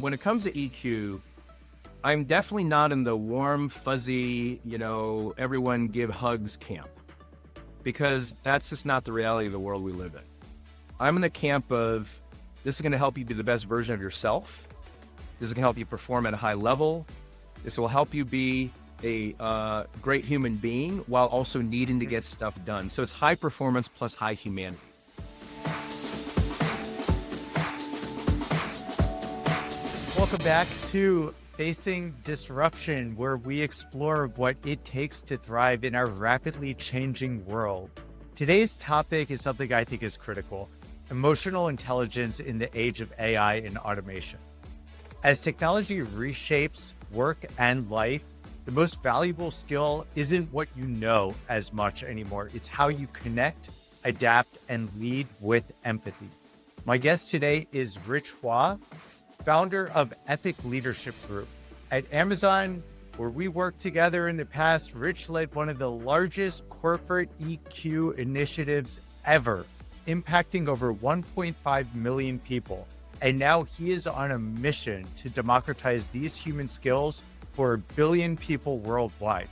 When it comes to EQ, I'm definitely not in the warm, fuzzy, everyone give hugs camp, because that's just not the reality of the world we live in. I'm in the camp of, this is going to help you be the best version of yourself. This is going to help you perform at a high level. This will help you be a great human being while also needing to get stuff done. So it's high performance plus high humanity. Welcome back to Facing Disruption, where we explore what it takes to thrive in our rapidly changing world. Today's topic is something I think is critical: emotional intelligence in the age of AI and automation. As technology reshapes work and life, the most valuable skill isn't what you know as much anymore. It's how you connect, adapt, and lead with empathy. My guest today is Rich Hua, founder of EPIQ Leadership Group. At Amazon, where we worked together in the past, Rich led one of the largest corporate EQ initiatives ever, impacting over 1.5 million people. And now he is on a mission to democratize these human skills for 1 billion people worldwide.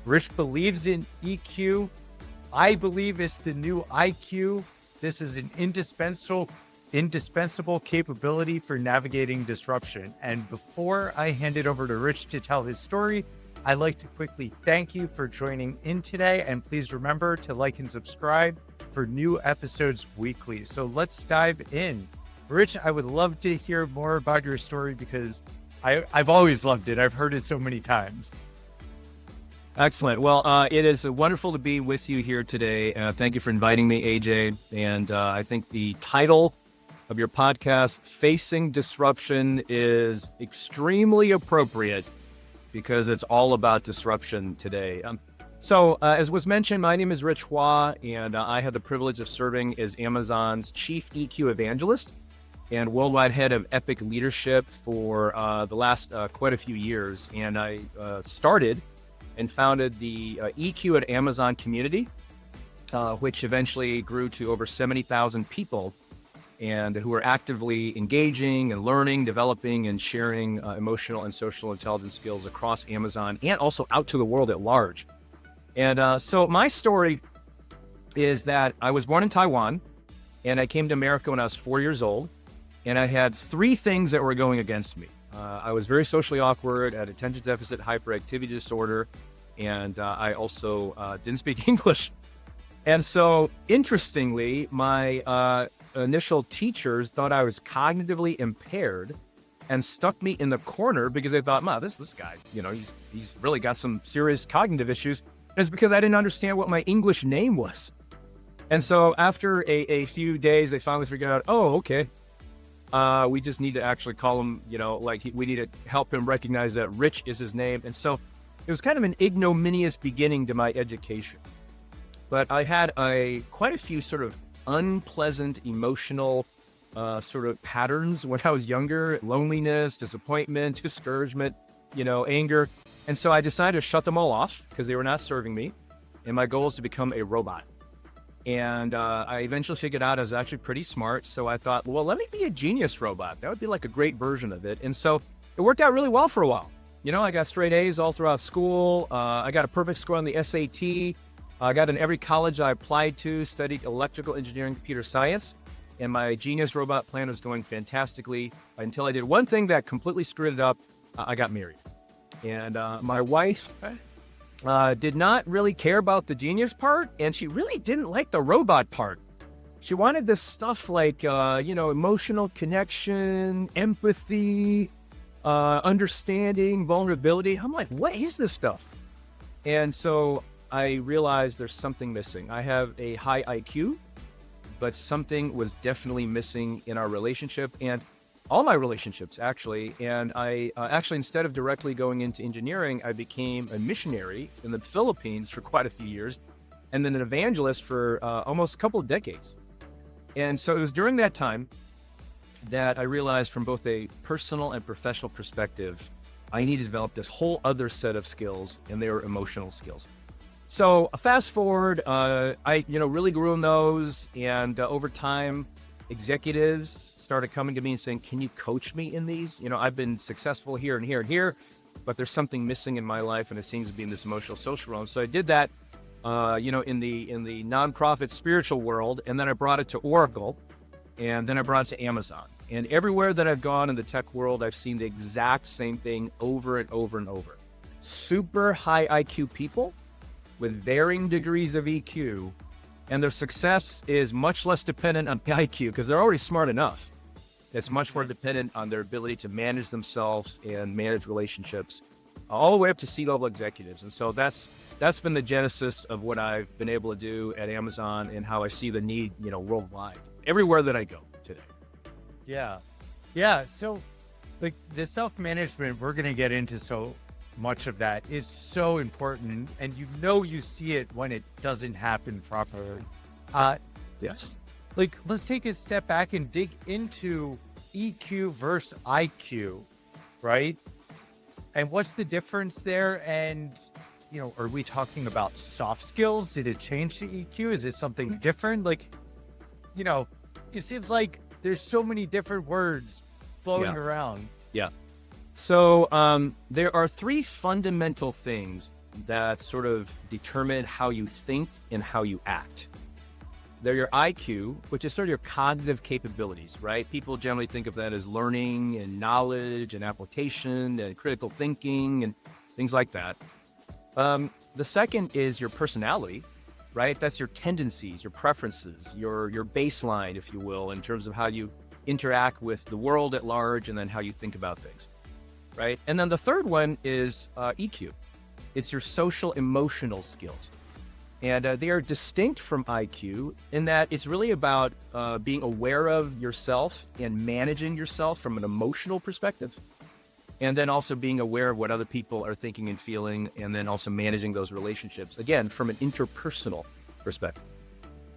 Rich believes in EQ. I believe it's the new IQ. This is an indispensable capability for navigating disruption. And before I hand it over to Rich to tell his story, I'd like to quickly thank you for joining in today. And please remember to like and subscribe for new episodes weekly. So let's dive in. Rich, I would love to hear more about your story because I've always loved it. I've heard it so many times. Excellent. Well, it is wonderful to be with you here today. Thank you for inviting me, AJ. And I think the title of your podcast, Facing Disruption, is extremely appropriate because it's all about disruption today. So as was mentioned, my name is Rich Hua, and I had the privilege of serving as Amazon's Chief EQ Evangelist and Worldwide Head of EPIQ Leadership for the last quite a few years. And I started and founded the EQ at Amazon community, which eventually grew to over 70,000 people, and who are actively engaging and learning, developing, and sharing emotional and social intelligence skills across Amazon and also out to the world at large. And so my story is that I was born in Taiwan, and I came to America when I was 4 years old, and I had 3 things that were going against me. I was very socially awkward, had attention deficit hyperactivity disorder, and I also didn't speak English. And so, interestingly, my initial teachers thought I was cognitively impaired and stuck me in the corner because they thought, this guy, he's really got some serious cognitive issues. And it's because I didn't understand what my English name was. And so after a few days, they finally figured out, okay, we just need to actually call him, we need to help him recognize that Rich is his name. And so it was kind of an ignominious beginning to my education. But I had quite a few sort of unpleasant emotional sort of patterns when I was younger: loneliness, disappointment, discouragement, anger. And so I decided to shut them all off because they were not serving me. And my goal is to become a robot. And I eventually figured out I was actually pretty smart. So I thought, well, let me be a genius robot. That would be like a great version of it. And so it worked out really well for a while. I got straight A's all throughout school. I got a perfect score on the SAT. I got in every college I applied to, studied electrical engineering, computer science, and my genius robot plan was going fantastically until I did one thing that completely screwed it up. I got married. And my wife did not really care about the genius part, and she really didn't like the robot part. She wanted this stuff like, emotional connection, empathy, understanding, vulnerability. I'm like, what is this stuff? And so I realized there's something missing. I have a high IQ, but something was definitely missing in our relationship and all my relationships, actually. And I actually, instead of directly going into engineering, I became a missionary in the Philippines for quite a few years, and then an evangelist for almost a couple of decades. And so it was during that time that I realized, from both a personal and professional perspective, I needed to develop this whole other set of skills, and they were emotional skills. So fast forward, I really grew in those, and over time, executives started coming to me and saying, can you coach me in these? I've been successful here and here and here, but there's something missing in my life, and it seems to be in this emotional social realm. So I did that, in the nonprofit spiritual world, and then I brought it to Oracle, and then I brought it to Amazon. And everywhere that I've gone in the tech world, I've seen the exact same thing over and over and over. Super high IQ people with varying degrees of EQ, and their success is much less dependent on IQ because they're already smart enough. It's much more dependent on their ability to manage themselves and manage relationships, all the way up to C-level executives. And so that's been the genesis of what I've been able to do at Amazon and how I see the need, worldwide, everywhere that I go today. Yeah. So like the self-management, we're going to get into so much of that. It's so important. And you see it when it doesn't happen properly. Yes. Like, let's take a step back and dig into EQ versus IQ, right? And what's the difference there? And, are we talking about soft skills? Did it change to EQ? Is it something different? Like, it seems like there's so many different words flowing around. Yeah. So there are three fundamental things that sort of determine how you think and how you act. They're your IQ, which is sort of your cognitive capabilities, right? People generally think of that as learning and knowledge and application and critical thinking and things like that. The second is your personality, right? That's your tendencies, your preferences, your baseline, if you will, in terms of how you interact with the world at large and then how you think about things, right? And then the third one is EQ. It's your social emotional skills. And they are distinct from IQ in that it's really about being aware of yourself and managing yourself from an emotional perspective. And then also being aware of what other people are thinking and feeling, and then also managing those relationships, again, from an interpersonal perspective.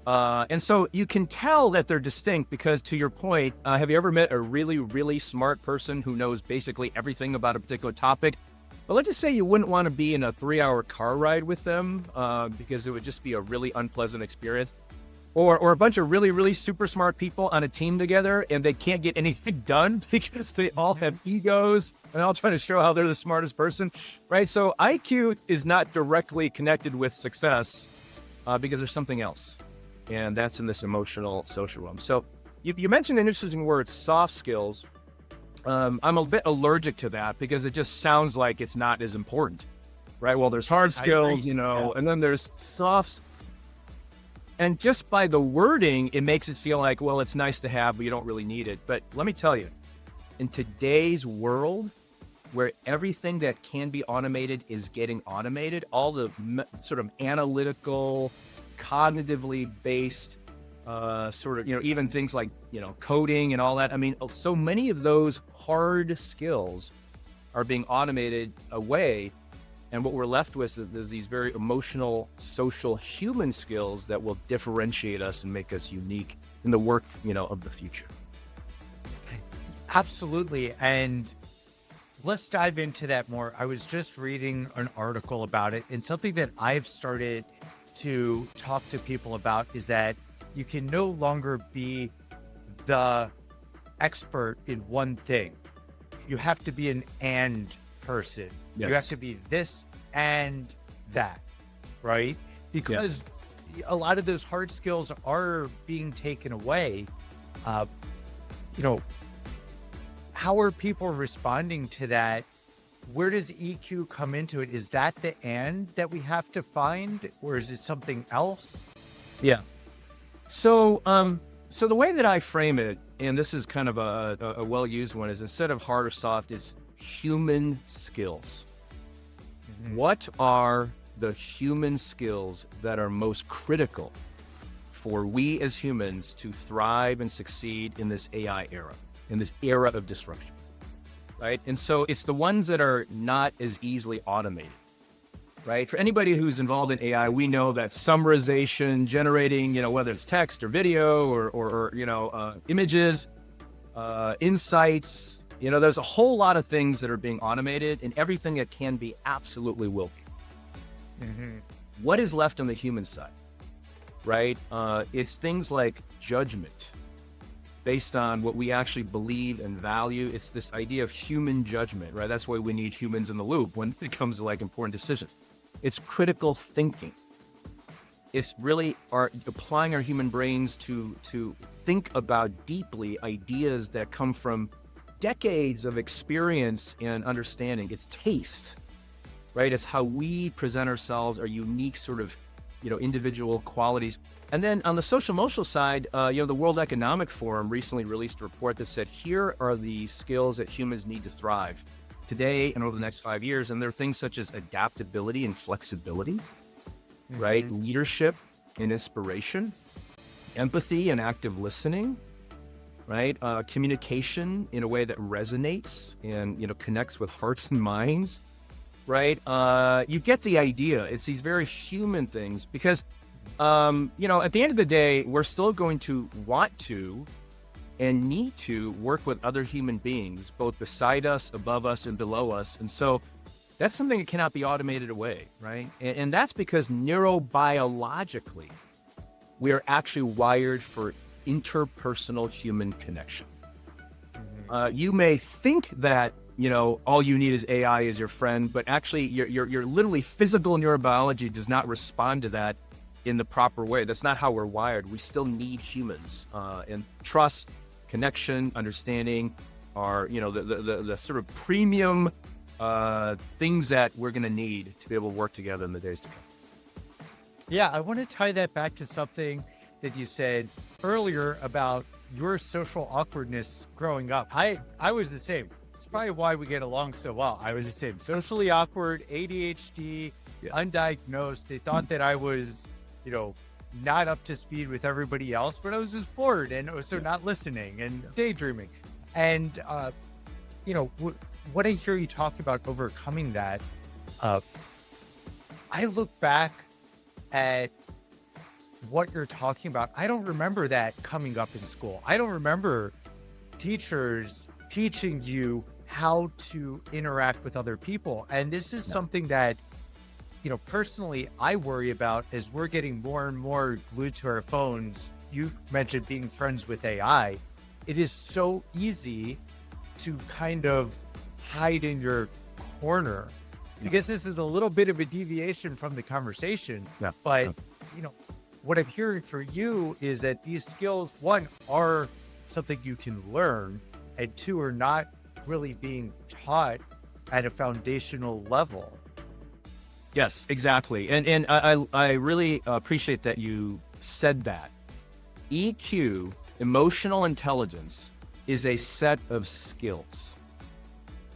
And so you can tell that they're distinct because, to your point, have you ever met a really, really smart person who knows basically everything about a particular topic? But let's just say you wouldn't want to be in a 3-hour car ride with them because it would just be a really unpleasant experience. Or a bunch of really, really super smart people on a team together and they can't get anything done because they all have egos and all trying to show how they're the smartest person, right? So IQ is not directly connected with success because there's something else. And that's in this emotional social realm. So you mentioned an interesting word, soft skills. I'm a bit allergic to that because it just sounds like it's not as important, right? Well, there's hard skills, and then there's soft. And just by the wording, it makes it feel like, well, it's nice to have, but you don't really need it. But let me tell you, in today's world, where everything that can be automated is getting automated, all the sort of analytical, cognitively based, even things like, coding and all that. I mean, so many of those hard skills are being automated away. And what we're left with is these very emotional, social, human skills that will differentiate us and make us unique in the work, of the future. Absolutely. And let's dive into that more. I was just reading an article about it, and something that I've started to talk to people about is that you can no longer be the expert in one thing. You have to be an and person. Yes. You have to be this and that, right? Because a lot of those hard skills are being taken away. How are people responding to that? Where does EQ come into it? Is that the and that we have to find, or is it something else? Yeah. So the way that I frame it, and this is kind of a well-used one, is instead of hard or soft, is human skills. Mm-hmm. What are the human skills that are most critical for we as humans to thrive and succeed in this AI era, in this era of disruption, right? And so it's the ones that are not as easily automated, right? For anybody who's involved in AI, we know that summarization, generating, whether it's text or video or images, insights, there's a whole lot of things that are being automated, and everything that can be absolutely will be. Mm-hmm. What is left on the human side, right? It's things like judgment, based on what we actually believe and value. It's this idea of human judgment, right? That's why we need humans in the loop when it comes to like important decisions. It's critical thinking. It's really applying our human brains to think about deeply ideas that come from decades of experience and understanding. It's taste, right? It's how we present ourselves, our unique sort of, individual qualities. And then on the social emotional side, the World Economic Forum recently released a report that said, here are the skills that humans need to thrive today and over the next 5 years. And there are things such as adaptability and flexibility, right? Leadership and inspiration, empathy and active listening, right? Communication in a way that resonates and, connects with hearts and minds, right? You get the idea. It's these very human things because, at the end of the day, we're still going to want to and need to work with other human beings, both beside us, above us, and below us. And so that's something that cannot be automated away, right? And that's because neurobiologically, we are actually wired for interpersonal human connection. You may think that, all you need is AI as your friend, but actually your literally physical neurobiology does not respond to that in the proper way. That's not how we're wired. We still need humans, and trust, connection, understanding are, the sort of premium things that we're going to need to be able to work together in the days to come. Yeah, I want to tie that back to something that you said earlier about your social awkwardness growing up. I was the same. It's probably why we get along so well. I was the same. Socially awkward, ADHD, undiagnosed. They thought that I was, not up to speed with everybody else, but I was just bored and also not listening and daydreaming. And, what I hear you talk about overcoming that, I look back at what you're talking about. I don't remember that coming up in school. I don't remember teachers teaching you how to interact with other people. And this is something that, personally, I worry about as we're getting more and more glued to our phones. You mentioned being friends with AI. It is so easy to kind of hide in your corner. I guess this is a little bit of a deviation from the conversation, but what I'm hearing for you is that these skills, one, are something you can learn, and two, are not really being taught at a foundational level. Yes, exactly. And I really appreciate that you said that. EQ, emotional intelligence, is a set of skills.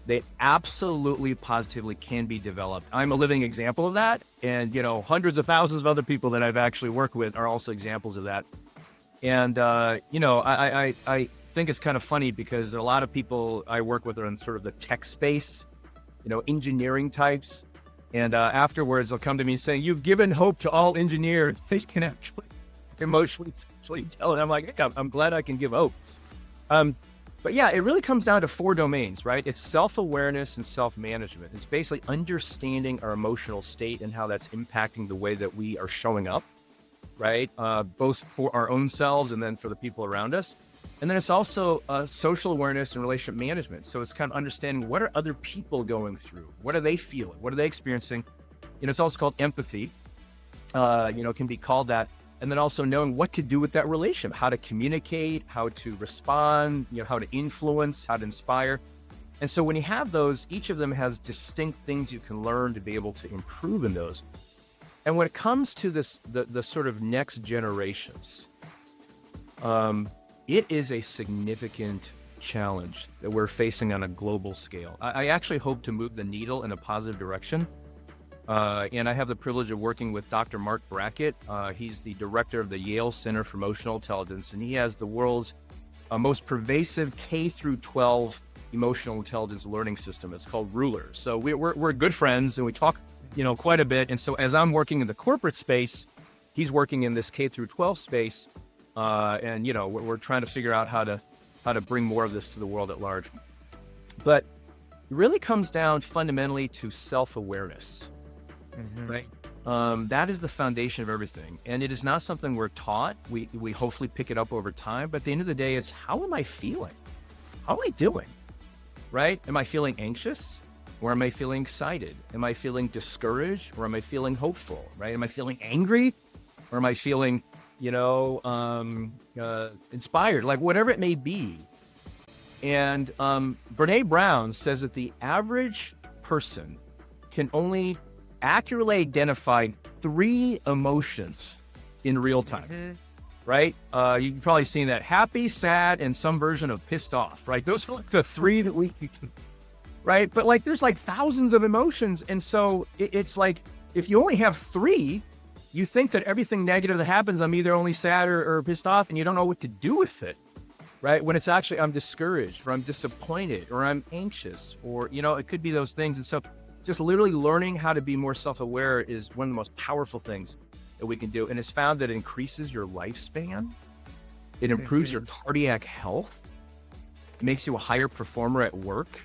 They absolutely, positively can be developed. I'm a living example of that. And, hundreds of thousands of other people that I've actually worked with are also examples of that. And, I think it's kind of funny because a lot of people I work with are in sort of the tech space, engineering types. And afterwards, they'll come to me saying, you've given hope to all engineers. They can actually emotionally tell. And I'm like, hey, I'm glad I can give hope. But yeah, it really comes down to 4 domains, right? It's self-awareness and self-management. It's basically understanding our emotional state and how that's impacting the way that we are showing up, right? Both for our own selves and then for the people around us. And then it's also social awareness and relationship management. So it's kind of understanding, what are other people going through? What are they feeling? What are they experiencing? It's also called empathy, can be called that. And then also knowing what to do with that relationship, how to communicate, how to respond, how to influence, how to inspire. And so when you have those, each of them has distinct things you can learn to be able to improve in those. And when it comes to this, the sort of next generations, it is a significant challenge that we're facing on a global scale. I actually hope to move the needle in a positive direction. And I have the privilege of working with Dr. Mark Brackett. He's the director of the Yale Center for Emotional Intelligence, and he has the world's most pervasive K-12 emotional intelligence learning system. It's called Ruler. So we're good friends, and we talk, quite a bit. And so as I'm working in the corporate space, he's working in this K-12 space, and we're trying to figure out how to bring more of this to the world at large. But it really comes down fundamentally to self-awareness. Right? that is the foundation of everything. And it is not something we're taught. We hopefully pick it up over time. But at the end of the day, it's how am I feeling? How am I doing? Right? Am I feeling anxious? Or am I feeling excited? Am I feeling discouraged? Or am I feeling hopeful? Right? Am I feeling angry? Or am I feeling, inspired? Like whatever it may be. And Brene Brown says that the average person can only accurately identify 3 emotions in real time, right? You've probably seen that: happy, sad, and some version of pissed off, right? Those are like the 3 that we, right? But like, there's like thousands of emotions. And so it's like, if you only have 3, you think that everything negative that happens, I'm either only sad or pissed off, and you don't know what to do with it, right? When it's actually, I'm discouraged, or I'm disappointed, or I'm anxious, or, it could be those things. And so just literally learning how to be more self-aware is one of the most powerful things that we can do. And it's found that it increases your lifespan. It improves your cardiac health. It makes you a higher performer at work.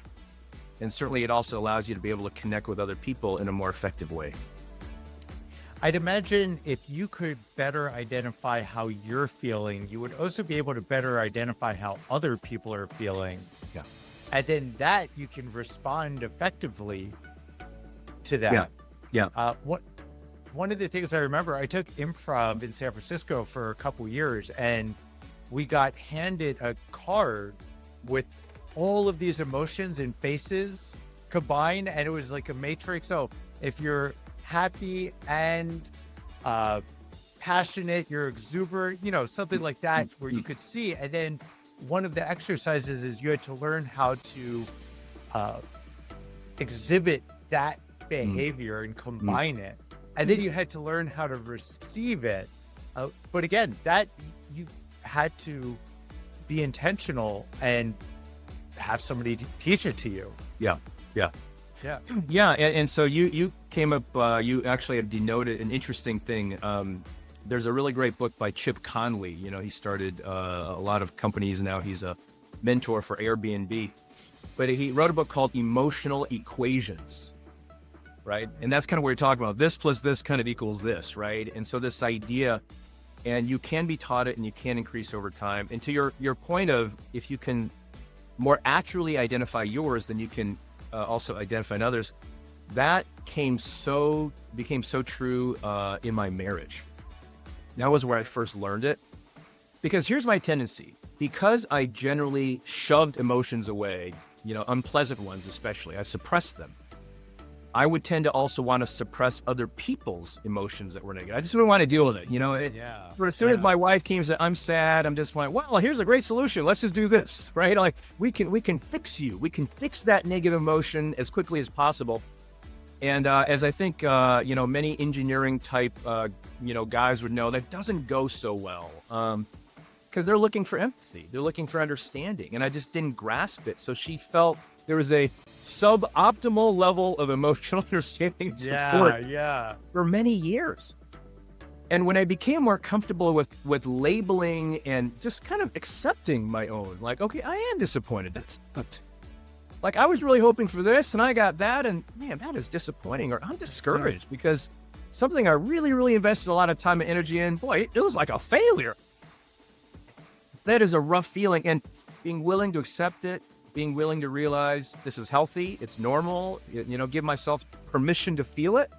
And certainly it also allows you to be able to connect with other people in a more effective way. I'd imagine if you could better identify how you're feeling, you would also be able to better identify how other people are feeling. Yeah. And then that you can respond effectively to that. Yeah. One of the things I remember, I took improv in San Francisco for a couple years, and we got handed a card with all of these emotions and faces combined, and it was like a matrix. So if you're happy and passionate, you're exuberant, something like that, where you could see. And then one of the exercises is you had to learn how to exhibit that behavior and combine it. And then you had to learn how to receive it. But again, that you had to be intentional and have somebody teach it to you. Yeah. And so you came up, you actually have denoted an interesting thing. There's a really great book by Chip Conley. He started a lot of companies now. He's a mentor for Airbnb. But he wrote a book called Emotional Equations, right? And that's kind of what you're talking about. This plus this kind of equals this, right? And so this idea, and you can be taught it and you can increase over time. And to your point of, if you can more accurately identify yours, then you can also identify in others. That became so true in my marriage. That was where I first learned it. Because here's my tendency. Because I generally shoved emotions away, unpleasant ones especially, I suppressed them. I would tend to also want to suppress other people's emotions that were negative. I just didn't want to deal with it. As soon as my wife came and said, I'm sad, I'm just like, well, here's a great solution. Let's just do this, right? Like we can fix you. We can fix that negative emotion as quickly as possible. And as I think, many engineering type, guys would know, that doesn't go so well because they're looking for empathy. They're looking for understanding. And I just didn't grasp it. So she felt there was a suboptimal level of emotional understanding and support for many years. And when I became more comfortable with labeling and just kind of accepting my own, like, okay, I am disappointed. That's like, I was really hoping for this and I got that, and man, that is disappointing. Or I'm discouraged because something I really, really invested a lot of time and energy in, boy, it was like a failure. That is a rough feeling. And being willing to accept it, being willing to realize this is healthy, it's normal, give myself permission to feel it,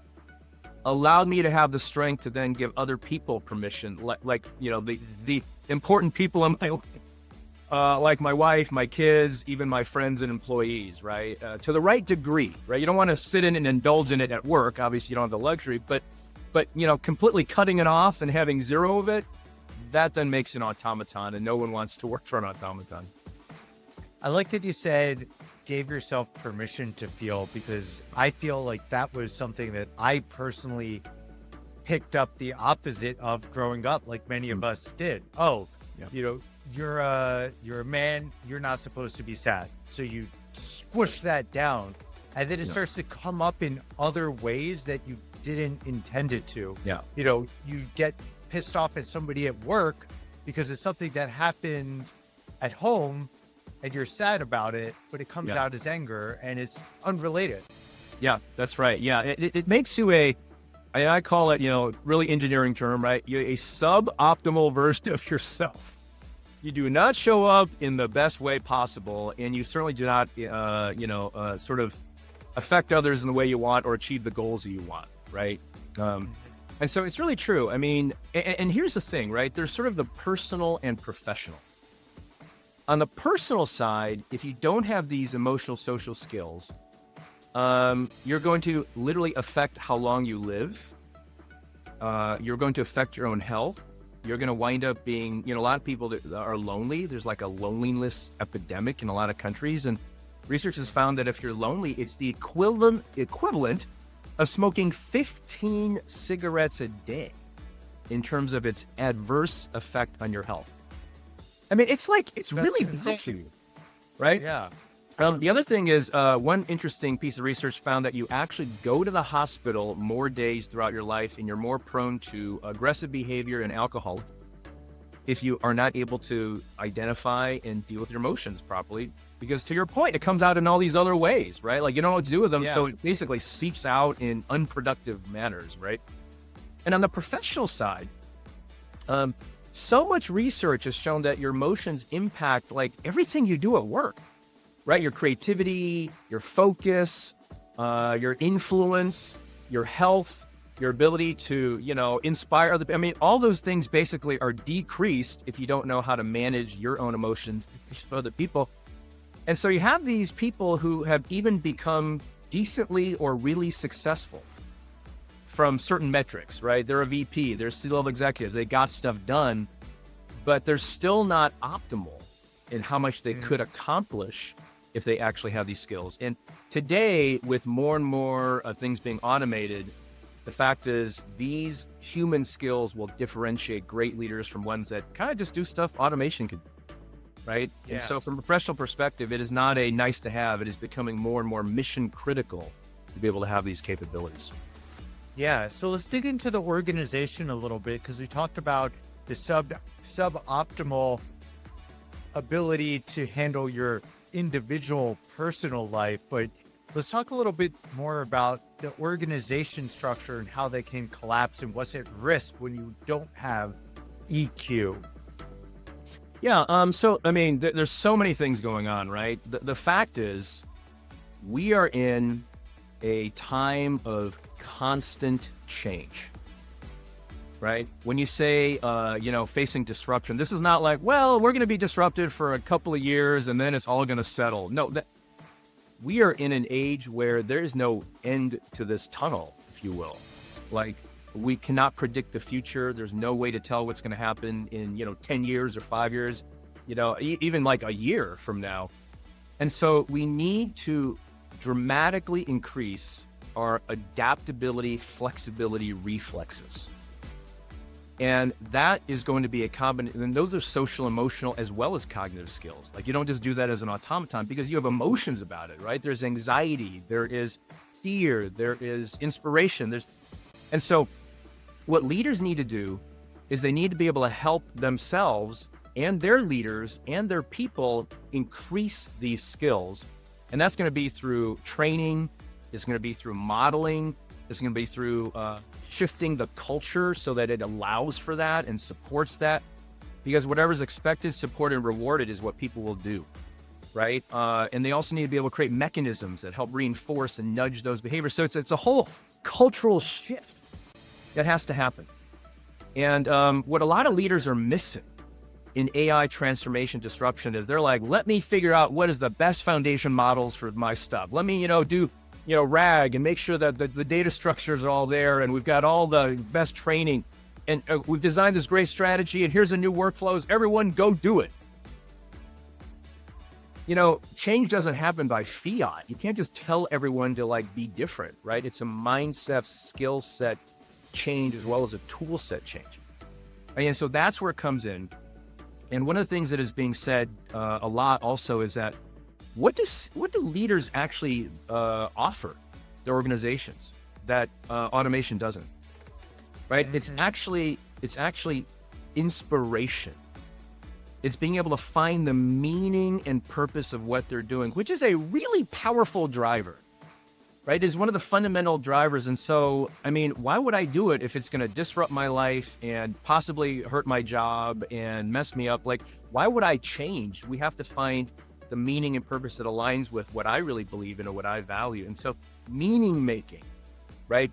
allowed me to have the strength to then give other people permission, the important people in my life, like my wife, my kids, even my friends and employees, right? To the right degree, right? You don't want to sit in and indulge in it at work. Obviously, you don't have the luxury, but completely cutting it off and having zero of it, that then makes an automaton, and no one wants to work for an automaton. I like that you said gave yourself permission to feel, because I feel like that was something that I personally picked up the opposite of growing up, like many of us did. You're a man, you're not supposed to be sad. So you squish that down, and then it starts to come up in other ways that you didn't intend it to. You get pissed off at somebody at work because it's something that happened at home and you're sad about it, but it comes out as anger and it's unrelated. Yeah, that's right. Yeah, it makes you I call it, really engineering term, right? You're a suboptimal version of yourself. You do not show up in the best way possible, and you certainly do not, sort of affect others in the way you want or achieve the goals that you want, right? And so it's really true. I mean, and here's the thing, right? There's sort of the personal and professional. On the personal side, if you don't have these emotional, social skills, you're going to literally affect how long you live. You're going to affect your own health. You're going to wind up being, a lot of people that are lonely. There's like a loneliness epidemic in a lot of countries. And research has found that if you're lonely, it's the equivalent of smoking 15 cigarettes a day in terms of its adverse effect on your health. I mean, it's really insane, right? Yeah. The other thing is, one interesting piece of research found that you actually go to the hospital more days throughout your life, and you're more prone to aggressive behavior and alcohol if you are not able to identify and deal with your emotions properly. Because to your point, it comes out in all these other ways, right? Like you don't know what to do with them, so it basically seeps out in unproductive manners, right? And on the professional side, so much research has shown that your emotions impact like everything you do at work, right? Your creativity, your focus, your influence, your health, your ability to, inspire other. I mean, all those things basically are decreased if you don't know how to manage your own emotions for other people. And so you have these people who have even become decently or really successful from certain metrics, right? They're a VP, they're C-level executives, they got stuff done, but they're still not optimal in how much they could accomplish if they actually have these skills. And today, with more and more things being automated, the fact is these human skills will differentiate great leaders from ones that kind of just do stuff automation could do, right? Yeah. And so from a professional perspective, it is not a nice to have, it is becoming more and more mission critical to be able to have these capabilities. Yeah, so let's dig into the organization a little bit, because we talked about the suboptimal ability to handle your individual personal life, but let's talk a little bit more about the organization structure and how they can collapse and what's at risk when you don't have EQ. Yeah, so I mean, there's so many things going on, right? The fact is, we are in a time of constant change, right? When you say, facing disruption, this is not like, well, we're going to be disrupted for a couple of years and then it's all going to settle. No, we are in an age where there is no end to this tunnel, if you will. Like, we cannot predict the future. There's no way to tell what's going to happen in, 10 years or 5 years, even like a year from now. And so we need to dramatically increase our adaptability, flexibility, reflexes. And that is going to be a combination, and those are social, emotional, as well as cognitive skills. Like, you don't just do that as an automaton because you have emotions about it, right? There's anxiety, there is fear, there is inspiration. And so what leaders need to do is they need to be able to help themselves and their leaders and their people increase these skills. And that's going to be through training. It's going to be through modeling. It's going to be through shifting the culture so that it allows for that and supports that. Because whatever's expected, supported, and rewarded is what people will do, right? And they also need to be able to create mechanisms that help reinforce and nudge those behaviors. So it's a whole cultural shift that has to happen. And what a lot of leaders are missing in AI transformation disruption is they're like, let me figure out what is the best foundation models for my stuff. Let me, do RAG and make sure that the data structures are all there and we've got all the best training and we've designed this great strategy and here's a new workflows. Everyone go do it. Change doesn't happen by fiat. You can't just tell everyone to be different, right? It's a mindset, skill set change as well as a tool set change. And so that's where it comes in. And one of the things that is being said a lot also is that what do leaders actually offer their organizations that automation doesn't, right? Mm-hmm. It's actually inspiration. It's being able to find the meaning and purpose of what they're doing, which is a really powerful driver. right? Is one of the fundamental drivers. And so, I mean, why would I do it if it's going to disrupt my life and possibly hurt my job and mess me up? Like, why would I change? We have to find the meaning and purpose that aligns with what I really believe in or what I value. And so meaning making, right?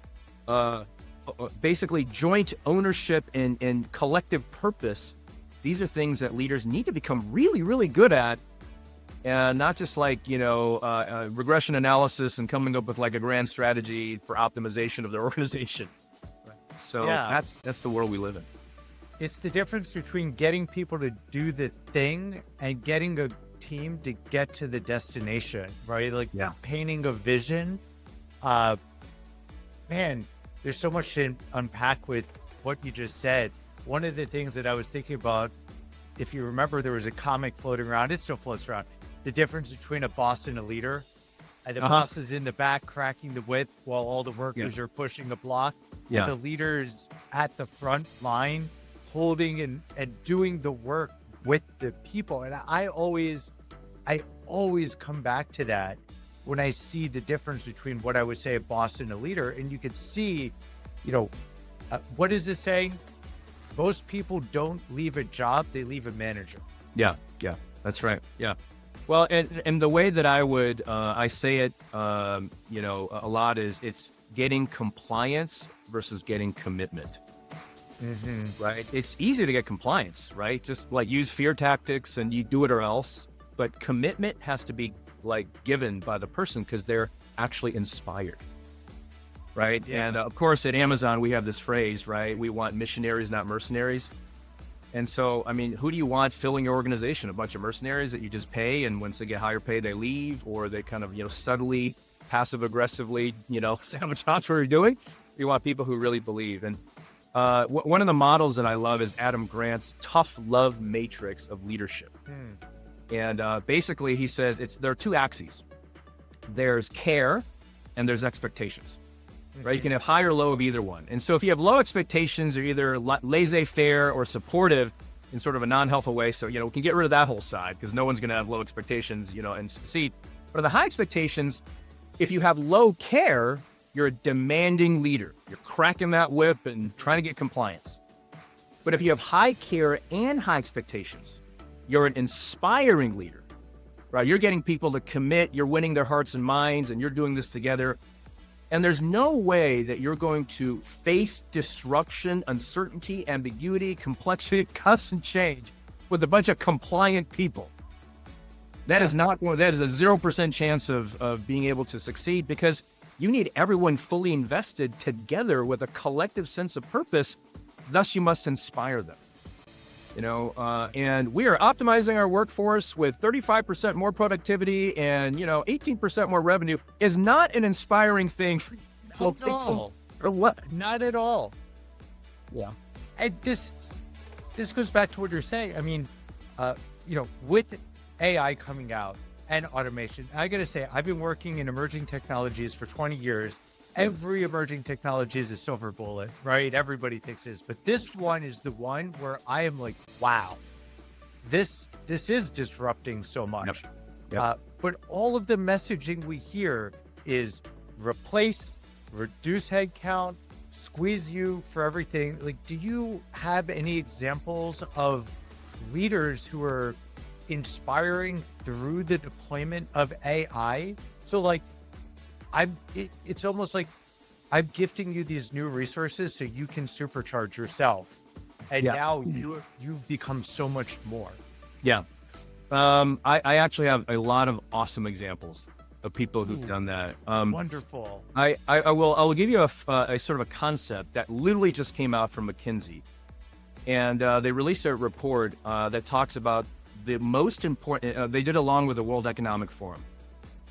Basically joint ownership and collective purpose. These are things that leaders need to become really, really good at. And not just like, regression analysis and coming up with like a grand strategy for optimization of their organization. Right. So that's the world we live in. It's the difference between getting people to do the thing and getting a team to get to the destination, right? Like painting a vision. Man, there's so much to unpack with what you just said. One of the things that I was thinking about, if you remember, there was a comic floating around, it still floats around, the difference between a boss and a leader. And the boss is in the back cracking the whip while all the workers are pushing a block. And the leader's at the front line holding and doing the work with the people. And I always come back to that when I see the difference between what I would say a boss and a leader. And you could see, what is this saying? Most people don't leave a job, they leave a manager. Yeah, that's right. Yeah. Well, and the way that I say it, a lot is it's getting compliance versus getting commitment. Right? It's easy to get compliance, right? Just like use fear tactics and you do it or else. But commitment has to be like given by the person because they're actually inspired. Right. Yeah. And of course, at Amazon, we have this phrase, right? We want missionaries, not mercenaries. And so, I mean, who do you want filling your organization? A bunch of mercenaries that you just pay, and once they get higher pay, they leave, or they kind of, subtly, passive aggressively, sabotage what you're doing. You want people who really believe. And one of the models that I love is Adam Grant's tough love matrix of leadership. And basically, he says there are two axes. There's care and there's expectations. Right? You can have high or low of either one. And so if you have low expectations, you're either laissez-faire or supportive in sort of a non-helpful way. So, we can get rid of that whole side because no one's going to have low expectations, and succeed. But the high expectations, if you have low care, you're a demanding leader. You're cracking that whip and trying to get compliance. But if you have high care and high expectations, you're an inspiring leader, right? You're getting people to commit, you're winning their hearts and minds, and you're doing this together. And there's no way that you're going to face disruption, uncertainty, ambiguity, complexity, constant change with a bunch of compliant people. That is a 0% chance of being able to succeed because you need everyone fully invested together with a collective sense of purpose. Thus, you must inspire them. And we are optimizing our workforce with 35% more productivity and, 18% more revenue is not an inspiring thing for people. Or what? Not at all. Yeah. And this goes back to what you're saying. I mean, with AI coming out and automation, I got to say, I've been working in emerging technologies for 20 years. Every emerging technology is a silver bullet, right? Everybody thinks it is, but this one is the one where I am like, wow, this is disrupting so much. Yep. But all of the messaging we hear is replace, reduce headcount, squeeze you for everything. Like, do you have any examples of leaders who are inspiring through the deployment of AI? So like, it's almost like I'm gifting you these new resources so you can supercharge yourself. And now you've become so much more. Yeah. I actually have a lot of awesome examples of people who've done that. Wonderful. I will give you a sort of a concept that literally just came out from McKinsey. And they released a report that talks about the most important, they did along with the World Economic Forum.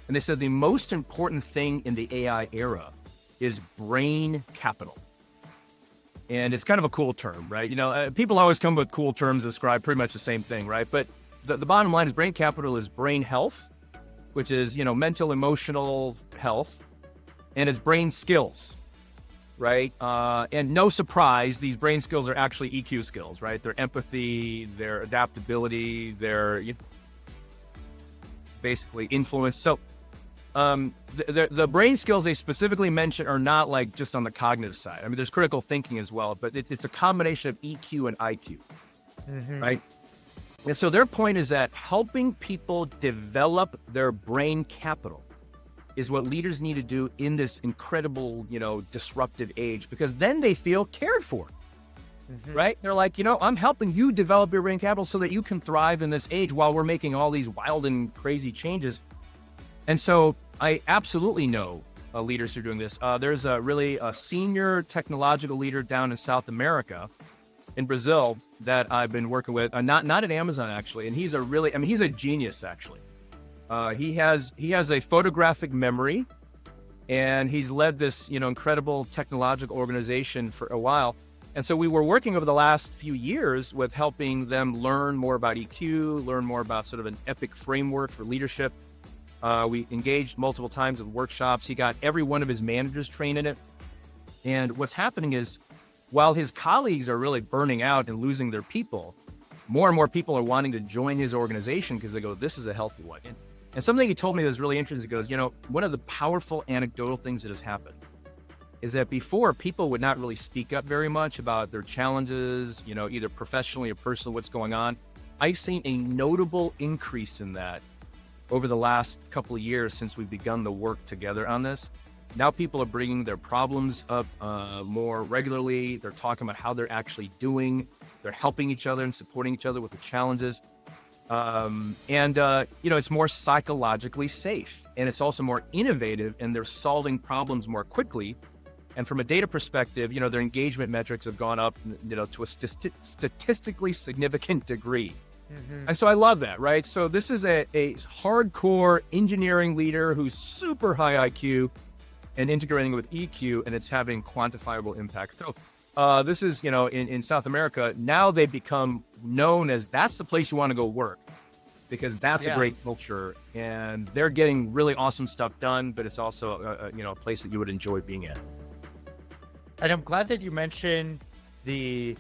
And they said the most important thing in the AI era is brain capital. And it's kind of a cool term, right? People always come with cool terms to describe pretty much the same thing, right? But the bottom line is brain capital is brain health, which is, mental, emotional health, and it's brain skills, right? And no surprise, these brain skills are actually EQ skills, right? Their empathy, their adaptability, their basically influence. So The brain skills they specifically mention are not like just on the cognitive side. I mean, there's critical thinking as well, but it's a combination of EQ and IQ, right? And so their point is that helping people develop their brain capital is what leaders need to do in this incredible, disruptive age, because then they feel cared for, right? They're like, I'm helping you develop your brain capital so that you can thrive in this age while we're making all these wild and crazy changes. And so I absolutely know leaders who are doing this. There's a senior technological leader down in South America, in Brazil, that I've been working with, not at Amazon actually. And he's he's a genius actually. He has a photographic memory, and he's led this, incredible technological organization for a while. And so we were working over the last few years with helping them learn more about EQ, learn more about sort of an EPIQ framework for leadership. We engaged multiple times with workshops. He got every one of his managers trained in it. And what's happening is, while his colleagues are really burning out and losing their people, more and more people are wanting to join his organization because they go, this is a healthy one. And something he told me that was really interesting. He goes, one of the powerful anecdotal things that has happened is that before, people would not really speak up very much about their challenges, either professionally or personally, what's going on. I've seen a notable increase in that over the last couple of years since we've begun the work together on this. Now people are bringing their problems up more regularly. They're talking about how they're actually doing. They're helping each other and supporting each other with the challenges. It's more psychologically safe, and it's also more innovative, and they're solving problems more quickly. And from a data perspective, their engagement metrics have gone up, to a statistically significant degree. And so I love that, right? So this is a hardcore engineering leader who's super high IQ and integrating with EQ, and it's having quantifiable impact. So this is, in South America, now they've become known as that's the place you want to go work, because that's a great culture, and they're getting really awesome stuff done, but it's also, a place that you would enjoy being at. And I'm glad that you mentioned the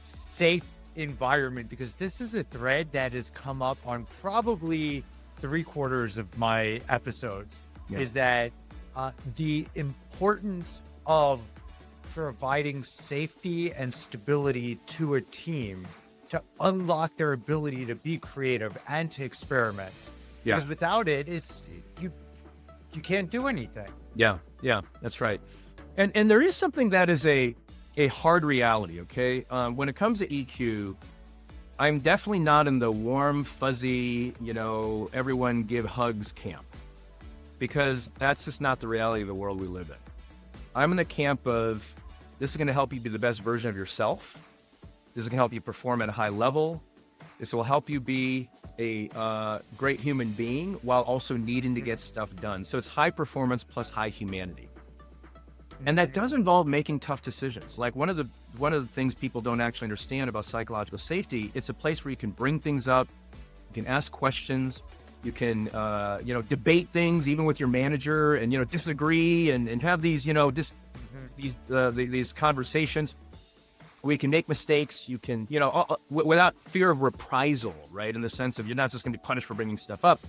safe environment, because this is a thread that has come up on probably 3/4 of my episodes, is that the importance of providing safety and stability to a team to unlock their ability to be creative and to experiment. Because without it, you can't do anything. Yeah, that's right. And there is something that is a hard reality, okay? When it comes to EQ, I'm definitely not in the warm, fuzzy, everyone give hugs camp, because that's just not the reality of the world we live in. I'm in the camp of, this is going to help you be the best version of yourself. This is going to help you perform at a high level. This will help you be a great human being while also needing to get stuff done. So it's high performance plus high humanity. And that does involve making tough decisions. Like one of the things people don't actually understand about psychological safety, it's a place where you can bring things up, you can ask questions, you can debate things even with your manager, and disagree and have these these conversations. We can make mistakes. You can without fear of reprisal, right? In the sense of you're not just going to be punished for bringing stuff up,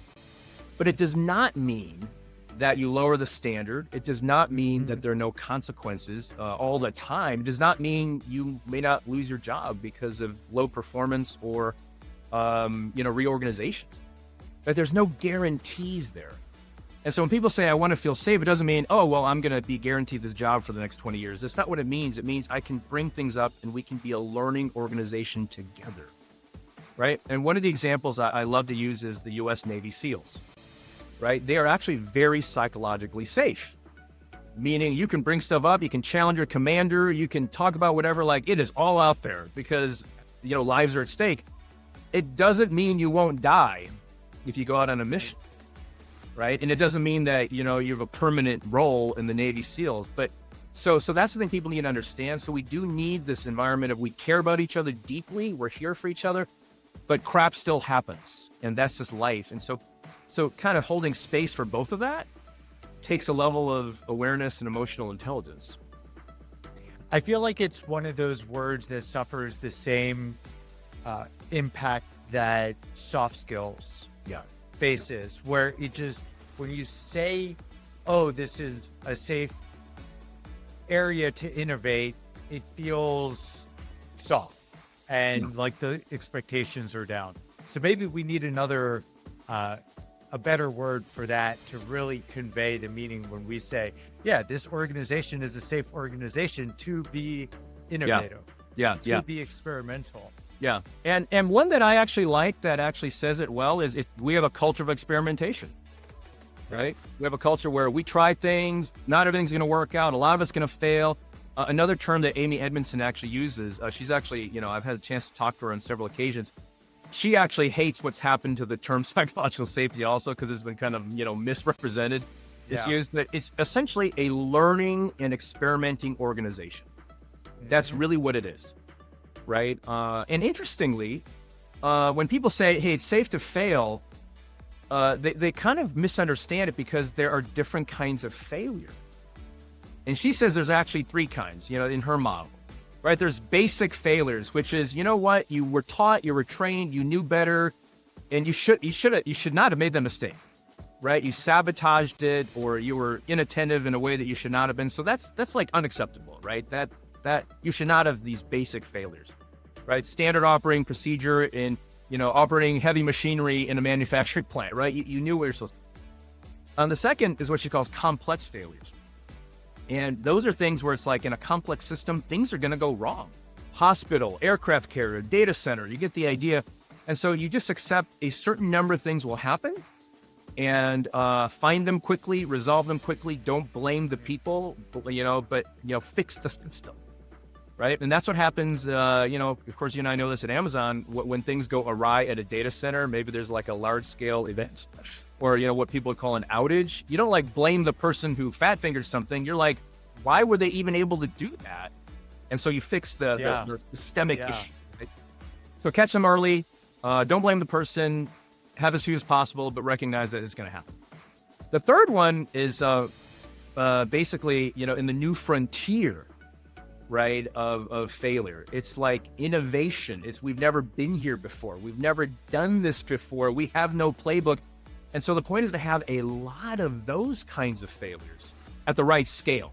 but it does not mean that you lower the standard. It does not mean that there are no consequences all the time. It does not mean you may not lose your job because of low performance or, reorganizations. But there's no guarantees there. And so when people say, I want to feel safe, it doesn't mean, oh, well, I'm going to be guaranteed this job for the next 20 years. That's not what it means. It means I can bring things up and we can be a learning organization together, right? And one of the examples I love to use is the U.S. Navy SEALs. Right? They are actually very psychologically safe, meaning you can bring stuff up, you can challenge your commander, you can talk about whatever, like it is all out there because, lives are at stake. It doesn't mean you won't die if you go out on a mission, right? And it doesn't mean that, you have a permanent role in the Navy SEALs, but so that's the thing people need to understand. So we do need this environment of we care about each other deeply, we're here for each other, but crap still happens, and that's just life. And so kind of holding space for both of that takes a level of awareness and emotional intelligence. I feel like it's one of those words that suffers the same impact that soft skills faces, where it just when you say, oh, this is a safe area to innovate, it feels soft and like the expectations are down. So maybe we need another, a better word for that to really convey the meaning when we say, yeah, this organization is a safe organization to be innovative, to be experimental. Yeah. And one that I actually like that actually says it well is we have a culture of experimentation, right? We have a culture where we try things, not everything's going to work out. A lot of it's going to fail. Another term that Amy Edmondson actually uses, she's actually, I've had a chance to talk to her on several occasions. She actually hates what's happened to the term psychological safety also because it's been kind of, misrepresented. It's used, but it's essentially a learning and experimenting organization. That's really what it is, right? And interestingly, when people say, hey, it's safe to fail, they kind of misunderstand it because there are different kinds of failure. And she says there's actually three kinds, in her model, right? There's basic failures, which is, you were taught, you were trained, you knew better, and you should not have made the mistake, right? You sabotaged it, or you were inattentive in a way that you should not have been. So that's like unacceptable, right? That you should not have these basic failures, right? Standard operating procedure in, operating heavy machinery in a manufacturing plant, right? You knew what you're supposed to do. The second is what she calls complex failures. And those are things where it's like in a complex system, things are going to go wrong. Hospital, aircraft carrier, data center, you get the idea. And so you just accept a certain number of things will happen and find them quickly, resolve them quickly. Don't blame the people, but fix the system, right? And that's what happens, of course, you and I know this at Amazon, when things go awry at a data center, maybe there's like a large scale event or, what people would call an outage. You don't like blame the person who fat fingered something. You're like, why were they even able to do that? And so you fix the systemic issue, right? So catch them early. Don't blame the person, have as few as possible, but recognize that it's going to happen. The third one is basically, in the new frontier, right, of failure. It's like innovation. We've never been here before. We've never done this before. We have no playbook. And so the point is to have a lot of those kinds of failures at the right scale,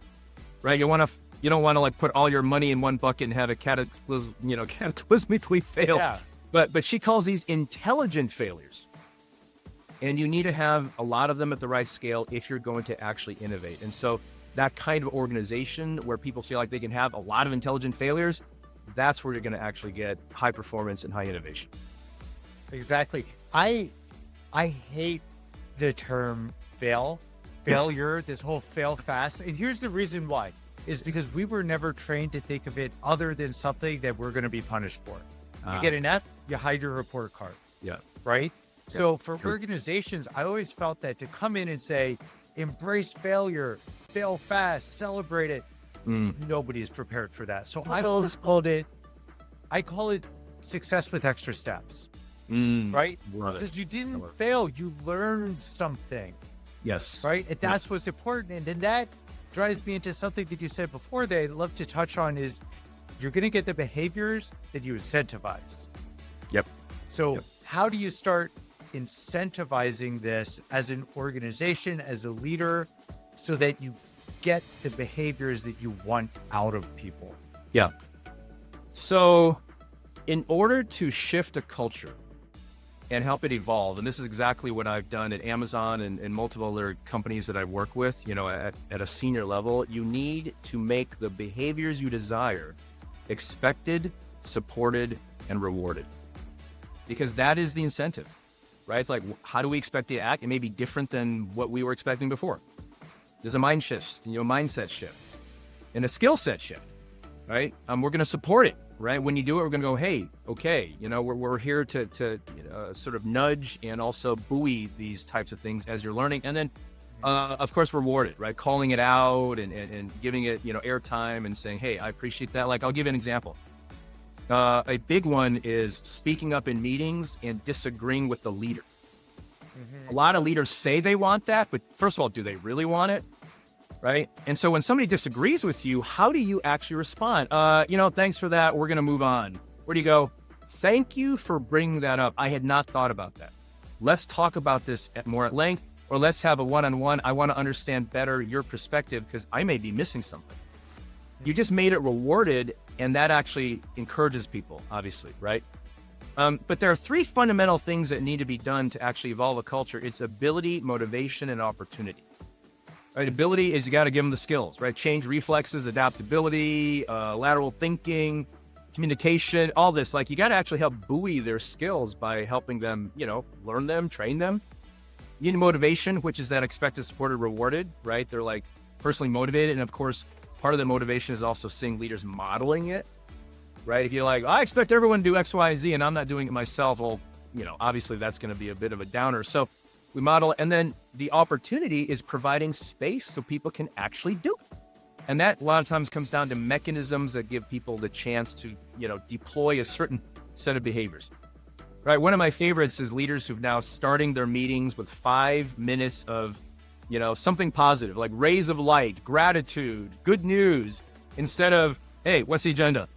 right? You don't want to like put all your money in one bucket and have it cataclysmically fail. Yeah. But she calls these intelligent failures. And you need to have a lot of them at the right scale if you're going to actually innovate. And so that kind of organization where people feel like they can have a lot of intelligent failures, that's where you're going to actually get high performance and high innovation. Exactly. I hate the term failure, this whole fail fast. And here's the reason why, is because we were never trained to think of it other than something that we're going to be punished for. You get an F, you hide your report card. Yeah. Right? Yeah, so for organizations, I always felt that to come in and say, embrace failure, fail fast, celebrate it. Nobody's prepared for that. So I call it success with extra steps. Right? Because you didn't fail, you learned something. Yes. Right? And that's what's important. And then that drives me into something that you said before that I'd love to touch on is you're going to get the behaviors that you incentivize. Yep. So how do you start incentivizing this as an organization, as a leader, so that you get the behaviors that you want out of people? Yeah. So in order to shift a culture and help it evolve, and this is exactly what I've done at Amazon and multiple other companies that I work with, at a senior level, you need to make the behaviors you desire expected, supported, and rewarded. Because that is the incentive, right? Like, how do we expect you to act? It may be different than what we were expecting before. There's a mindset shift and a skill set shift, right? We're going to support it, right? When you do it, we're going to go, hey, okay, we're here to sort of nudge and also buoy these types of things as you're learning. And then, of course, reward it, right? Calling it out and giving it, airtime and saying, hey, I appreciate that. Like, I'll give you an example. A big one is speaking up in meetings and disagreeing with the leader. A lot of leaders say they want that, but first of all, do they really want it? Right? And so when somebody disagrees with you, how do you actually respond? Thanks for that. We're going to move on. Where do you go? Thank you for bringing that up. I had not thought about that. Let's talk about this more at length. or let's have a one-on-one. I want to understand better your perspective because I may be missing something. You just made it rewarded, and that actually encourages people, obviously, right? But there are three fundamental things that need to be done to actually evolve a culture. It's ability, motivation, and opportunity. Right? Ability is you got to give them the skills, right? Change reflexes, adaptability, lateral thinking, communication, all this. Like you got to actually help buoy their skills by helping them, learn them, train them. You need motivation, which is that expected, supported, rewarded, right? They're like personally motivated. And of course, part of the motivation is also seeing leaders modeling it, right? If you're like, I expect everyone to do X, Y, Z, and I'm not doing it myself, well, obviously that's going to be a bit of a downer. So we model it. And then the opportunity is providing space so people can actually do it. And that a lot of times comes down to mechanisms that give people the chance to, deploy a certain set of behaviors. Right. One of my favorites is leaders who've now starting their meetings with 5 minutes of, something positive, like rays of light, gratitude, good news, instead of, hey, what's the agenda?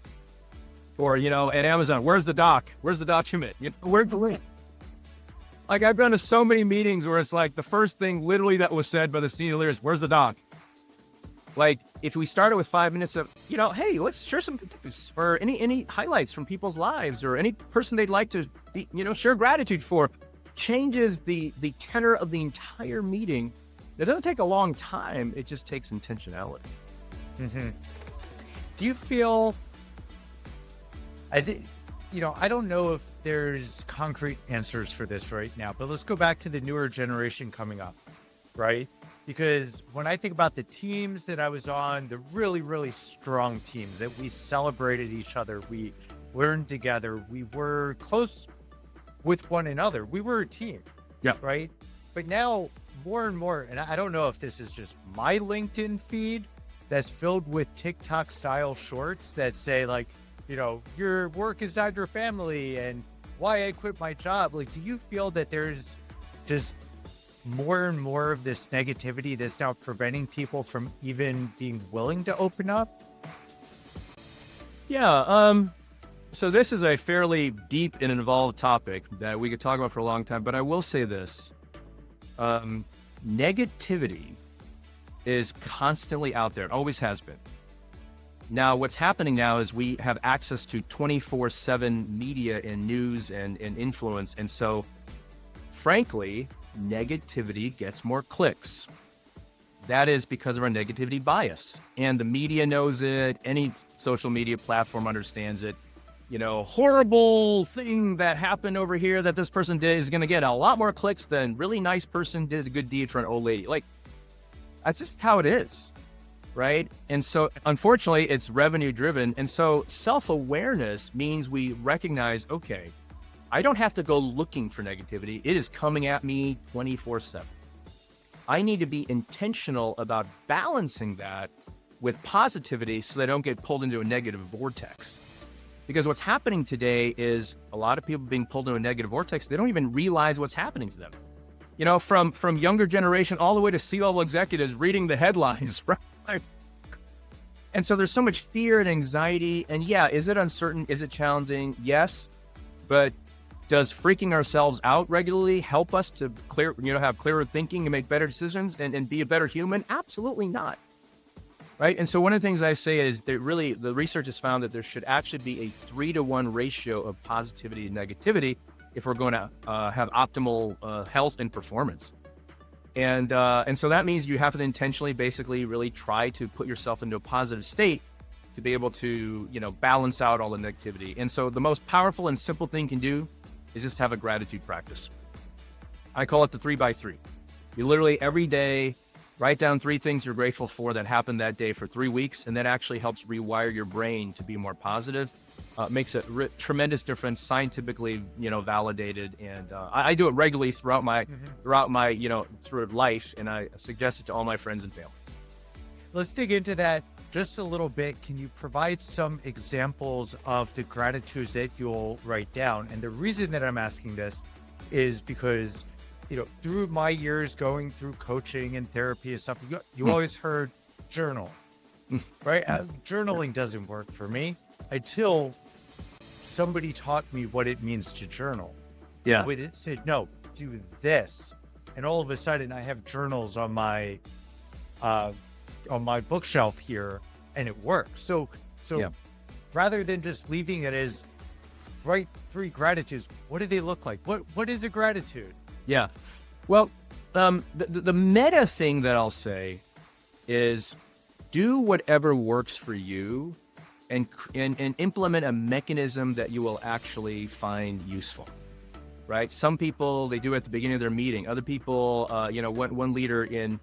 Or, at Amazon, where's the doc? Where's the document? Where's the link? Like I've been to so many meetings where it's like the first thing literally that was said by the senior leaders, where's the doc? Like if we started with 5 minutes of, hey, let's share some news or any highlights from people's lives or any person they'd like to be, share gratitude for, changes the tenor of the entire meeting. It doesn't take a long time. It just takes intentionality. Mm-hmm. Do you feel, I don't know if there's concrete answers for this right now, but let's go back to the newer generation coming up, right? Because when I think about the teams that I was on, the really, really strong teams that we celebrated each other, we learned together, we were close with one another. We were a team, right? But now more and more, and I don't know if this is just my LinkedIn feed that's filled with TikTok style shorts that say like, your work is not your family and why I quit my job. Like, do you feel that there's just more and more of this negativity that's now preventing people from even being willing to open up? Yeah. So this is a fairly deep and involved topic that we could talk about for a long time, but I will say this. Negativity is constantly out there. It always has been. Now, what's happening now is we have access to 24/7 media and news and influence. And so, frankly, negativity gets more clicks. That is because of our negativity bias. And the media knows it. Any social media platform understands it. Horrible thing that happened over here that this person did is going to get a lot more clicks than really nice person did a good deed for an old lady. Like, that's just how it is. Right. And so, unfortunately, it's revenue driven. And so self-awareness means we recognize, okay, I don't have to go looking for negativity. It is coming at me 24/7. I need to be intentional about balancing that with positivity so they don't get pulled into a negative vortex. Because what's happening today is a lot of people being pulled into a negative vortex. They don't even realize what's happening to them. From younger generation all the way to C-level executives reading the headlines, right? And so there's so much fear and anxiety. And yeah, is it uncertain? Is it challenging? Yes. But does freaking ourselves out regularly help us to have clearer thinking and make better decisions and be a better human? Absolutely not. Right. And so one of the things I say is that really the research has found that there should actually be a 3-to-1 ratio of positivity and negativity if we're going to have optimal health and performance. And so that means you have to intentionally basically really try to put yourself into a positive state to be able to, balance out all the negativity. And so the most powerful and simple thing you can do is just have a gratitude practice. I call it the 3x3. You literally every day write down 3 things you're grateful for that happened that day for 3 weeks. And that actually helps rewire your brain to be more positive. Makes a tremendous difference, scientifically, validated. And I do it regularly throughout my through life. And I suggest it to all my friends and family. Let's dig into that just a little bit. Can you provide some examples of the gratitudes that you'll write down? And the reason that I'm asking this is because, through my years going through coaching and therapy and stuff, you always heard journal, right? Journaling doesn't work for me until somebody taught me what it means to journal. Yeah. It said, no, do this. and all of a sudden I have journals on my bookshelf here, and it works. So Yeah. rather than just leaving it as write 3 gratitudes, what do they look like? What is a gratitude? Yeah. Well, the meta thing that I'll say is do whatever works for you and implement a mechanism that you will actually find useful, right? Some people, they do it at the beginning of their meeting. Other people, one leader in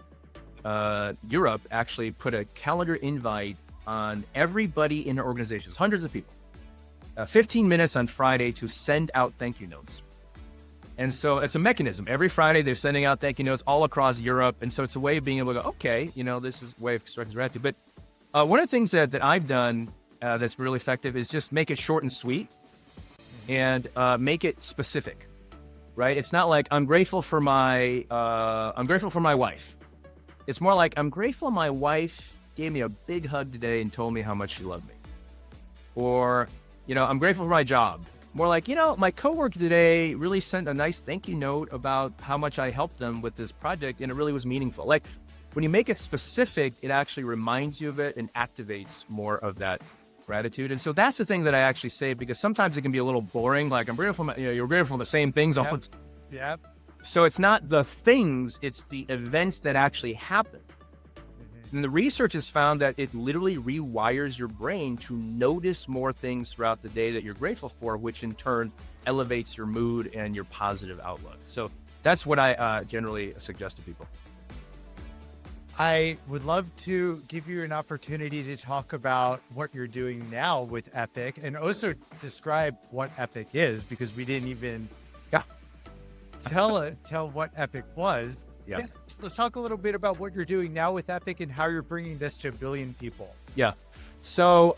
Europe actually put a calendar invite on everybody in their organizations, hundreds of people, 15 minutes on Friday to send out thank you notes. And so it's a mechanism. Every Friday, they're sending out thank you notes all across Europe. And so it's a way of being able to go, okay, this is a way of expressing gratitude. But one of the things that I've done that's really effective is just make it short and sweet and make it specific, right? It's not like I'm grateful for my wife. It's more like I'm grateful my wife gave me a big hug today and told me how much she loved me. Or, I'm grateful for my job. More like, my coworker today really sent a nice thank you note about how much I helped them with this project, and it really was meaningful. Like, when you make it specific, it actually reminds you of it and activates more of that gratitude. And so that's the thing that I actually say, because sometimes it can be a little boring. Like, I'm grateful, you're grateful for the same things all the time. Yep. So it's not the things, it's the events that actually happen. And the research has found that it literally rewires your brain to notice more things throughout the day that you're grateful for, which in turn elevates your mood and your positive outlook. So that's what I generally suggest to people. I would love to give you an opportunity to talk about what you're doing now with EPIQ, and also describe what EPIQ is, because we didn't even tell what EPIQ was. Yeah. Let's talk a little bit about what you're doing now with EPIQ and how you're bringing this to 1 billion people. Yeah. So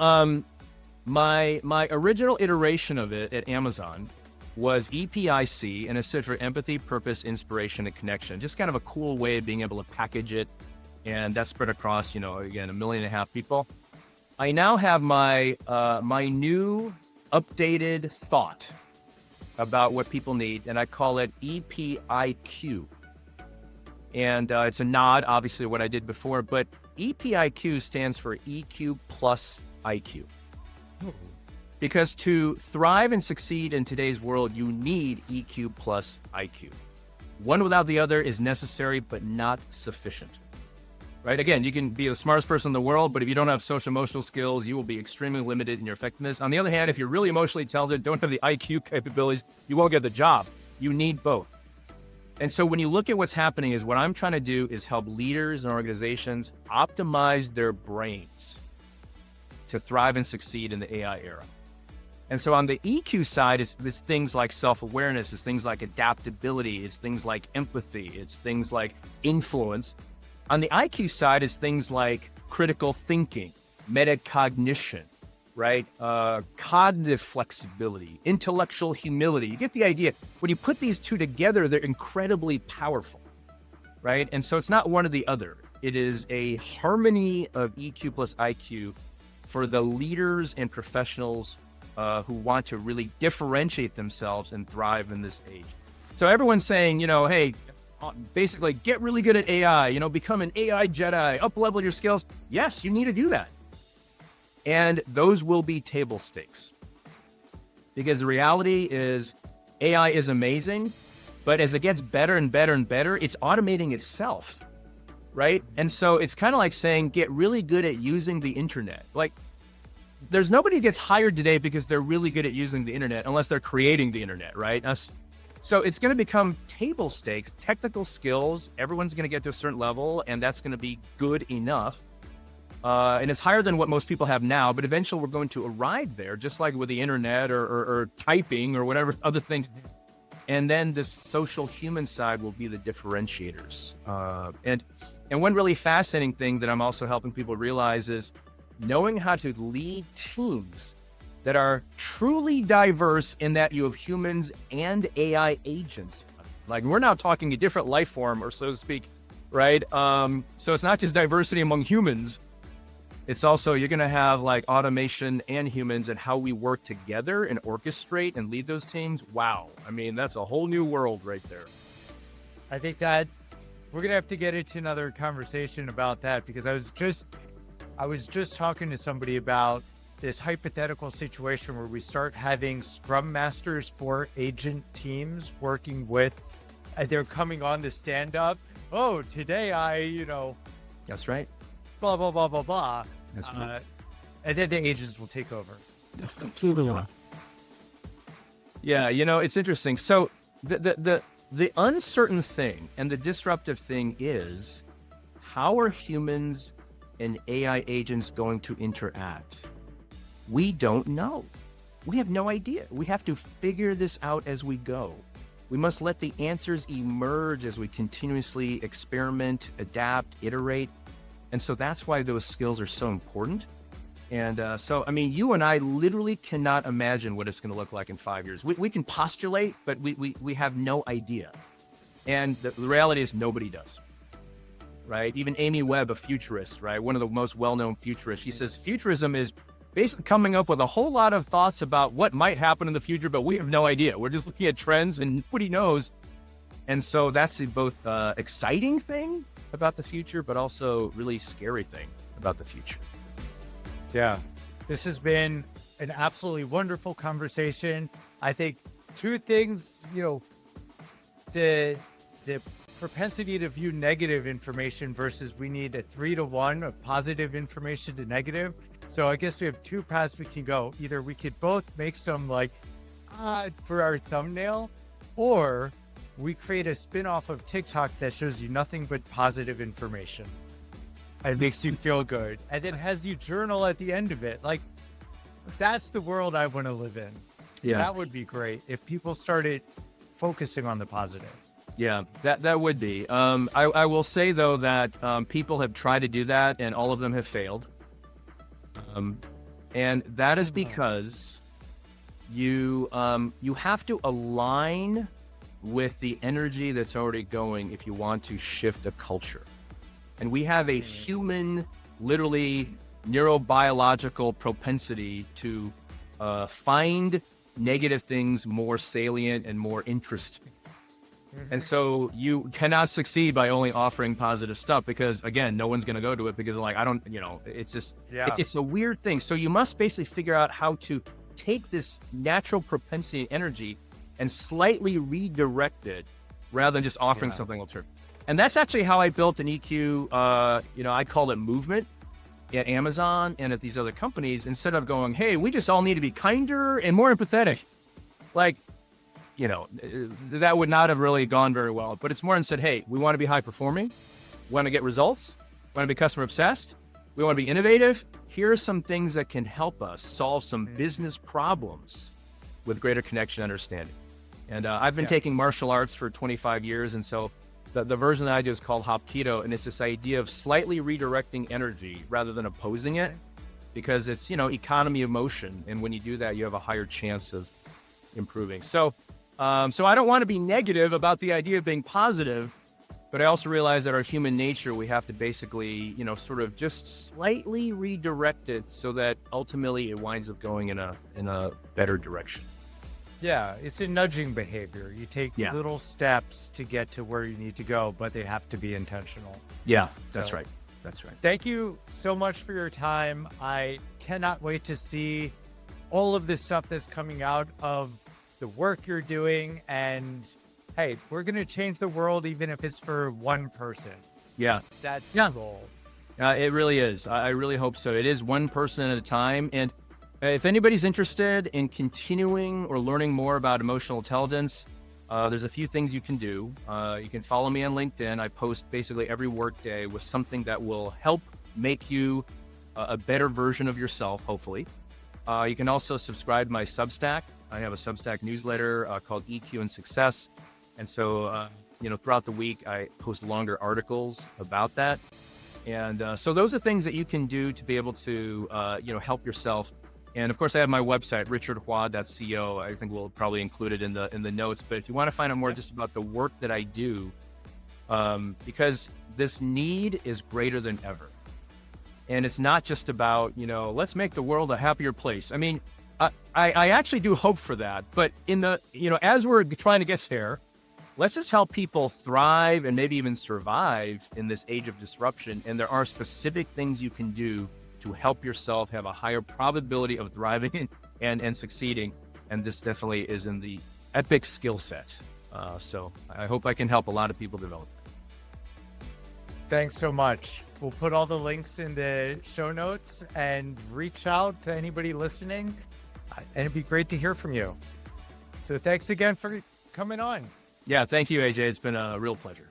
my original iteration of it at Amazon was EPIC, and it stood for Empathy, Purpose, Inspiration, and Connection. Just kind of a cool way of being able to package it. And that's spread across, again, 1.5 million people. I now have my new updated thought about what people need, and I call it EPIQ. And it's a nod, obviously, to what I did before, but EPIQ stands for EQ plus IQ. Because to thrive and succeed in today's world, you need EQ plus IQ. One without the other is necessary, but not sufficient. Right? Again, you can be the smartest person in the world, but if you don't have social emotional skills, you will be extremely limited in your effectiveness. On the other hand, if you're really emotionally intelligent, don't have the IQ capabilities, you won't get the job. You need both. And so when you look at what's happening, is what I'm trying to do is help leaders and organizations optimize their brains to thrive and succeed in the AI era. And so on the EQ side, it's things like self-awareness, it's things like adaptability, it's things like empathy, it's things like influence. On the IQ side is things like critical thinking, metacognition, right? Cognitive flexibility, intellectual humility. You get the idea. When you put these two together, they're incredibly powerful, right? And so it's not one or the other. It is a harmony of EQ plus IQ for the leaders and professionals who want to really differentiate themselves and thrive in this age. So everyone's saying, hey, basically get really good at AI, become an AI Jedi, up-level your skills. Yes, you need to do that. And those will be table stakes. Because the reality is AI is amazing, but as it gets better and better and better, it's automating itself, right? And so it's kind of like saying, get really good at using the internet. Like, there's nobody who gets hired today because they're really good at using the internet, unless they're creating the internet, right? So it's going to become table stakes, technical skills. Everyone's going to get to a certain level, and that's going to be good enough. And it's higher than what most people have now, but eventually we're going to arrive there, just like with the internet or typing or whatever other things. And then the social human side will be the differentiators. And one really fascinating thing that I'm also helping people realize is knowing how to lead teams that are truly diverse, in that you have humans and AI agents. Like, we're now talking a different life form, or so to speak, right? So it's not just diversity among humans. It's also, you're going to have like automation and humans, and how we work together and orchestrate and lead those teams. Wow. I mean, that's a whole new world right there. I think that we're going to have to get into another conversation about that, because I was just talking to somebody about this hypothetical situation where we start having scrum masters for agent teams working with, they're coming on the stand up. Oh, today That's right. blah, blah, blah, blah, blah. That's right. And then the agents will take over. Yeah, it's interesting. So the uncertain thing and the disruptive thing is, how are humans and AI agents going to interact? We don't know. We have no idea. We have to figure this out as we go. We must let the answers emerge as we continuously experiment, adapt, iterate. And so that's why those skills are so important. And you and I literally cannot imagine what it's going to look like in 5 years. We can postulate, but we have no idea. And the reality is nobody does, right? Even Amy Webb, a futurist, right? One of the most well-known futurists, she says futurism is basically coming up with a whole lot of thoughts about what might happen in the future, but we have no idea. We're just looking at trends and nobody knows. And so that's the both exciting thing about the future, but also really scary thing about the future. Yeah, this has been an absolutely wonderful conversation. I think two things, the propensity to view negative information versus we need a 3-to-1 of positive information to negative. So I guess we have two paths we can go. Either we could both make some for our thumbnail, or we create a spin-off of TikTok that shows you nothing but positive information. It makes you feel good. And then has you journal at the end of it. That's the world I want to live in. Yeah. That would be great if people started focusing on the positive. Yeah, that would be. I will say, though, that people have tried to do that and all of them have failed. And that is because you have to align with the energy that's already going if you want to shift a culture. And we have a human, literally neurobiological propensity to find negative things more salient and more interesting. And so you cannot succeed by only offering positive stuff, because again, no one's going to go to it because it's just, it's a weird thing. So you must basically figure out how to take this natural propensity energy and slightly redirect it rather than just offering something alternative. And that's actually how I built an EQ. I call it movement at Amazon and at these other companies. Instead of going, hey, we just all need to be kinder and more empathetic. That would not have really gone very well. But it's more and said, hey, we want to be high performing. We want to get results. We want to be customer obsessed. We want to be innovative. Here are some things that can help us solve some business problems with greater connection and understanding. And I've been taking martial arts for 25 years. And so the version that I do is called Hapkido. And it's this idea of slightly redirecting energy rather than opposing it, because it's, economy of motion. And when you do that, you have a higher chance of improving. So I don't want to be negative about the idea of being positive, but I also realize that our human nature, we have to basically, sort of just slightly redirect it so that ultimately it winds up going in a better direction. Yeah, it's a nudging behavior. You take little steps to get to where you need to go, but they have to be intentional. Yeah, that's right. That's right. Thank you so much for your time. I cannot wait to see all of this stuff that's coming out of the work you're doing. And hey, we're going to change the world, even if it's for one person. Yeah. That's the goal. It really is. I really hope so. It is one person at a time. And if anybody's interested in continuing or learning more about emotional intelligence, there's a few things you can do. You can follow me on LinkedIn. I post basically every workday with something that will help make you a better version of yourself, hopefully. You can also subscribe to my Substack. I have a Substack newsletter called EQ and Success. And so, throughout the week, I post longer articles about that. And so those are things that you can do to be able to, help yourself. And of course, I have my website, richardhua.co. I think we'll probably include it in the notes. But if you want to find out more just about the work that I do, because this need is greater than ever. And it's not just about, let's make the world a happier place. I mean, I actually do hope for that. But as we're trying to get there, let's just help people thrive and maybe even survive in this age of disruption. And there are specific things you can do to help yourself have a higher probability of thriving and succeeding. And this definitely is in the EPIQ skill set. So I hope I can help a lot of people develop. Thanks so much. We'll put all the links in the show notes and reach out to anybody listening. And it'd be great to hear from you. So thanks again for coming on. Yeah, thank you, AJ. It's been a real pleasure.